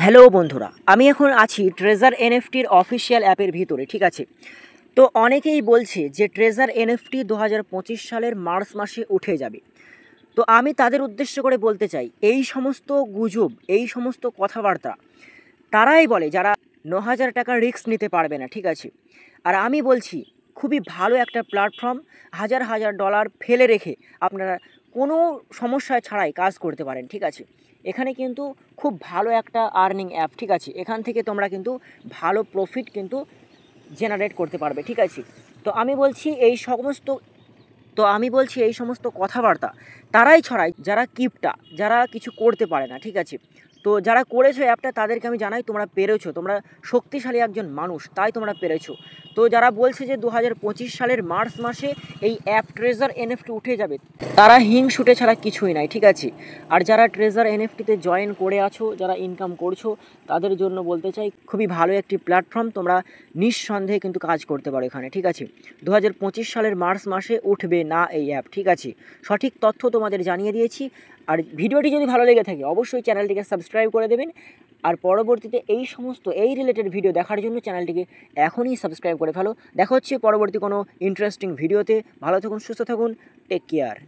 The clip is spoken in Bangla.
হ্যালো বন্ধুরা, আমি এখন আছি ট্রেজার এনএফটির অফিসিয়াল অ্যাপের ভিতরে, ঠিক আছে। তো অনেকেই বলছে যে ট্রেজার এনএফটি 2025 সালের মার্চ মাসে উঠে যাবে। তো আমি তাদের উদ্দেশ্য করে বলতে চাই, এই সমস্ত গুজব, এই সমস্ত কথাবার্তা তারাই বলে যারা 9,000 টাকার রিস্ক নিতে পারবে না, ঠিক আছে। আর আমি বলছি, খুবই ভালো একটা প্ল্যাটফর্ম, হাজার হাজার ডলার ফেলে রেখে আপনারা কোনো সমস্যা ছাড়াই কাজ করতে পারেন, ঠিক আছে। এখানে কিন্তু খুব ভালো একটা আর্নিং অ্যাপ, ঠিক আছে। এখান থেকে তোমরা কিন্তু ভালো প্রফিট কিন্তু জেনারেট করতে পারবে, ঠিক আছে। তো আমি বলছি এই সমস্ত কথাবার্তা তারাই ছড়ায় যারা কিপটা, যারা কিছু করতে পারে না, ঠিক আছে। তো যারা করেছো অ্যাপটা তাদেরকে আমি জানাই তোমরা পেরেছো, তোমরা শক্তিশালী একজন মানুষ, তাই তোমরা পেরেছো। তো যারা বলছে যে 2025 সালের মার্চ মাসে এই অ্যাপ ট্রেজার এনএফটি উঠে যাবে, তারা হিংসুটে ছাড়া কিছুই নাই, ঠিক আছে। আর যারা ট্রেজার এনএফটিতে জয়েন করে আছো, যারা ইনকাম করছো, তাদের জন্য বলতে চাই খুবই ভালো একটি প্ল্যাটফর্ম, তোমরা নিঃসন্দেহে কিন্তু কাজ করতে পারো এখানে, ঠিক আছে। 2025 সালের মার্চ মাসে উঠবে না এই অ্যাপ, ঠিক আছে। সঠিক তথ্য তোমাদের জানিয়ে দিয়েছি। আর ভিডিওটি যদি ভালো লেগে থাকে অবশ্যই চ্যানেলটিকে সাবস্ক্রাইব করে দেবেন। আর পরবর্তীতে এই রিলেটেড ভিডিও দেখার জন্য চ্যানেলটিকে এখনই সাবস্ক্রাইব করে ফেলো। দেখা হচ্ছে পরবর্তী কোনো ইন্টারেস্টিং ভিডিওতে। ভালো থাকুন, সুস্থ থাকুন, টেক কেয়ার।